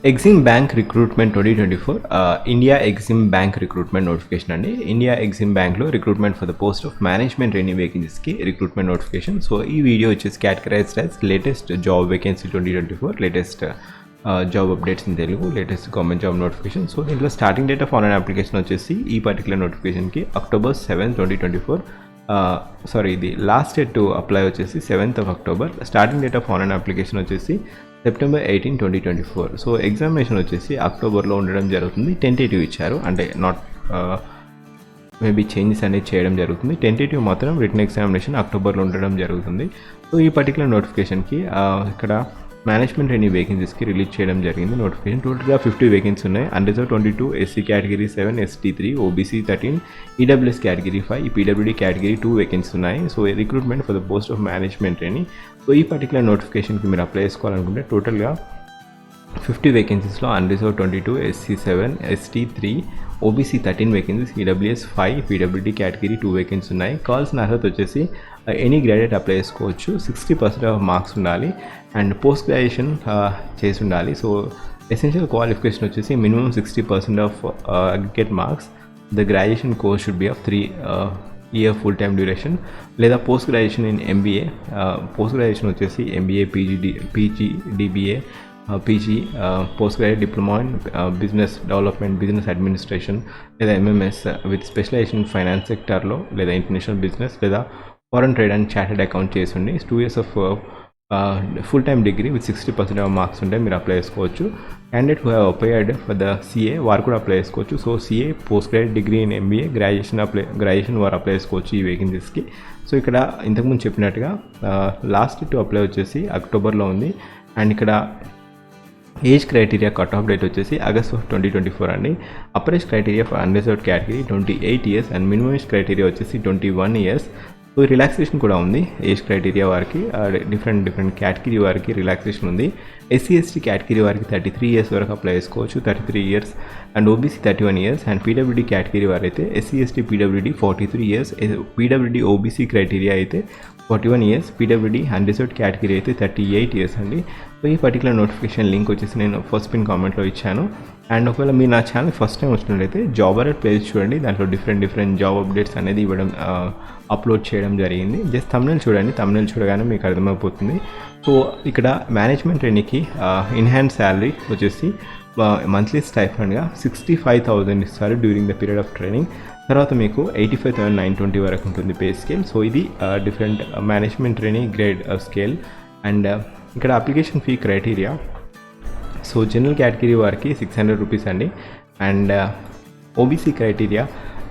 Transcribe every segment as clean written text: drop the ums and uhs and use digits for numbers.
EXIM bank recruitment 2024 India Exim bank recruitment notification అండి. India Exim బ్యాంక్లో recruitment for the post of management training వేకెన్సీస్కి recruitment notification. So ఈ video వచ్చేసి categorised as latest job vacancy 2024, latest job updates in Telugu, latest government job notification. So దీంట్లో starting date of online application వచ్చేసి ఈ particular నోటిఫికేషన్కి October 7, 2024. ఇది last date to apply వచ్చేసి 7th of October. Starting date of online application వచ్చేసి September 18, 2024. So examination వచ్చేసి అక్టోబర్లో ఉండడం జరుగుతుంది. టెంటేటివ్ ఇచ్చారు, అంటే నాట్ మేబీ చేంజెస్ అనేది చేయడం జరుగుతుంది. టెంటేటివ్ మాత్రం రిటన్ ఎగ్జామినేషన్ అక్టోబర్లో ఉండడం జరుగుతుంది. సో ఈ పర్టికులర్ నోటిఫికేషన్కి ఇక్కడ మేనేజ్మెంట్ ట్రైనింగ్ వేకెన్సీస్కి రిలీజ్ చేయడం జరిగింది. నోటిఫికేషన్ టోటల్గా 50 వేకెన్సీ ఉన్నాయి. Unreserve 22, SC category 7, ST 3, OBC 13, EWS category 5, PWD category 2 vacancy ఉన్నాయి. So recruitment for the post of management training. So ఈ పర్టికులర్ నోటిఫికేషన్కి మీరు అప్లై చేసుకోవాలనుకుంటే టోటల్గా 50 వేకెన్సీస్లో unreserve 22, SC 7, ST 3, OBC 13 vacancies, EWS 5, PWD category 2 vacancy ఉన్నాయి. కావాల్సిన అర్హత వచ్చేసి ఎనీ గ్రాడ్యుయేట్ అప్లై చేసుకోవచ్చు. 60% ఆఫ్ మార్క్స్ ఉండాలి అండ్ పోస్ట్ గ్రాడ్యుయేషన్ చేసి ఉండాలి. సో ఎసెన్షియల్ క్వాలిఫికేషన్ వచ్చేసి minimum 60% of aggregate marks. The graduation course should be of 3 year full time duration, లేదా post graduation in MBA. Post graduation వచ్చేసి MBA, PGDBA, PG, post graduate diploma in business development, business administration, లేదా MMS with specialisation finance సెక్టార్లో, లేదా international business, లేదా foreign trade and chartered account చేసి ఉండి 2 years of full time degree with 60% of marks ఉంటే మీరు apply చేసుకోవచ్చు. Candidate who have applied for the CA వారు కూడా అప్లై చేసుకోవచ్చు. So CA, post graduate degree in MBA, graduation వారు అప్లై చేసుకోవచ్చు ఈ వేకెన్సీస్కి. సో ఇక్కడ ఇంతకుముందు చెప్పినట్టుగా లాస్ట్ టు అప్లై వచ్చేసి అక్టోబర్లో ఉంది. అండ్ ఇక్కడ age criteria cut off date వచ్చేసి August of 2024 అండి. Upper age criteria for unreserved category 28 years and minimum age criteria వచ్చేసి 21 years. సో రిలాక్సేషన్ కూడా ఉంది ఏజ్ క్రైటీరియా వారికి, డిఫరెంట్ కేటగిరీ వారికి రిలాక్సేషన్ ఉంది. ఎస్సీ ఎస్టీ కేటగిరీ వారికి 33 years వరకు అప్లై చేసుకోవచ్చు, 33 years, and OBC 31 years, and PWD category వారు అయితే SC ST PWD 43 years, PWD OBC criteria అయితే 41 years, పీడబ్ల్యూడీ అన్రిజర్వ్డ్ కేటగిరీ అయితే 38 years అండి. సో ఈ పర్టికులర్ నోటిఫికేషన్ లింక్ వచ్చేసి నేను ఫస్ట్ పిన్ కామెంట్లో ఇచ్చాను. అండ్ ఒకవేళ మీరు నా ఛానల్ ఫస్ట్ టైం వచ్చినట్లయితే జాబ్ అలర్ట్ పేజ్ చూడండి, దాంట్లో డిఫరెంట్ జాబ్ అప్డేట్స్ అనేది ఇవ్వడం అప్లోడ్ చేయడం జరిగింది. జస్ట్ thumbnail చూడండి, thumbnail చూడగానే మీకు అర్థమైపోతుంది. సో ఇక్కడ మేనేజ్మెంట్ ట్రైనింగ్కి ఇన్హాన్స్ శాలరీ వచ్చేసి మంత్లీ స్టైఫండ్గా 65,000 ఇస్తారు during the period of training. తర్వాత మీకు 85,920 వరకు ఉంటుంది పే స్కేల్. సో ఇది different management training grade scale. And ఇక్కడ application fee criteria, so general category వారికి 600 రూపీస్ అండి. And OBC criteria,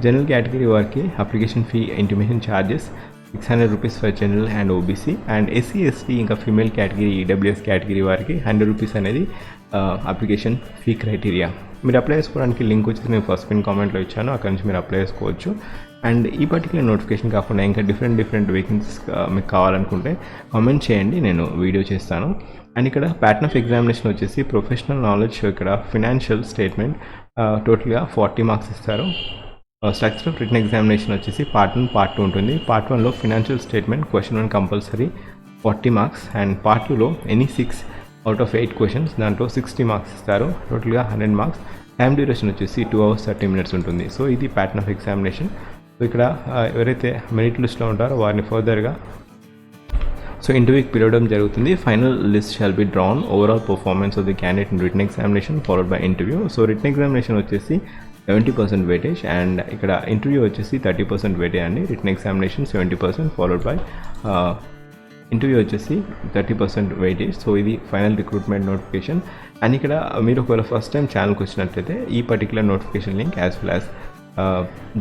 general category వారికి application fee intimation charges 600 rupees for general and OBC. And SC ST ఇంకా female category, EWS category వారికి 100 rupees అనేది application fee criteria. మీరు apply చేసుకోవడానికి link వచ్చేసి నేను ఫస్ట్ పిన్ కామెంట్లో ఇచ్చాను, అక్కడ నుంచి మీరు అప్లై చేసుకోవచ్చు. అండ్ ఈ పర్టికులర్ నోటిఫికేషన్ కాకుండా ఇంకా డిఫరెంట్ వేకెన్సీస్ మీకు కావాలనుకుంటే కామెంట్ చేయండి, నేను వీడియో చేస్తాను. అండ్ ఇక్కడ ప్యాటర్న్ ఆఫ్ ఎగ్జామినేషన్ వచ్చేసి ప్రొఫెషనల్ నాలెడ్జ్, ఇక్కడ ఫినాన్షియల్ స్టేట్మెంట్ టోటల్గా 40 మార్క్స్ ఇస్తారు. స్ట్రక్చర్ ఆఫ్ రిటన్ ఎగ్జామినేషన్ వచ్చేసి పార్ట్ 1, పార్ట్ 2 ఉంటుంది. పార్ట్ 1లో financial statement question 1 compulsory 40 marks, and part 2లో ఎనీ 6 out of 8 క్వశ్చన్స్, దాంట్లో 60 మార్క్స్ ఇస్తారు, టోటల్గా 100 మార్క్స్. టైం డ్యూరేషన్ వచ్చేసి 2 hours 30 minutes ఉంటుంది. సో ఇది ప్యాటర్న్ ఆఫ్ ఎగ్జామినేషన్. సో ఇక్కడ ఎవరైతే మెరిట్ లిస్ట్లో ఉంటారో వారిని ఫర్దర్గా ఇంటర్వ్యూకి పిలవడం జరుగుతుంది. Final list shall be drawn. Overall performance of the candidate in written examination followed by interview. So written examination వచ్చేసి 70% వెయిటేజ్, అండ్ ఇక్కడ ఇంటర్వ్యూ వచ్చేసి 30% వెయిటేజ్ అండి. Written examination 70% followed by interview వచ్చేసి 30% వెయిటేజ్. సో ఇది ఫైనల్ రిక్రూట్మెంట్ నోటిఫికేషన్. అండ్ ఇక్కడ మీరు ఒకవేళ first time ఛానల్కి వచ్చినట్లయితే ఈ particular notification link as well as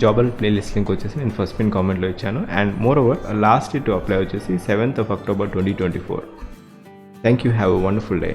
job alert playlist link వచ్చేసి నేను ఫస్ట్ పిన్ కామెంట్లో ఇచ్చాను. And moreover last to apply వచ్చేసి 7th of October 2024. Thank you, have a wonderful day.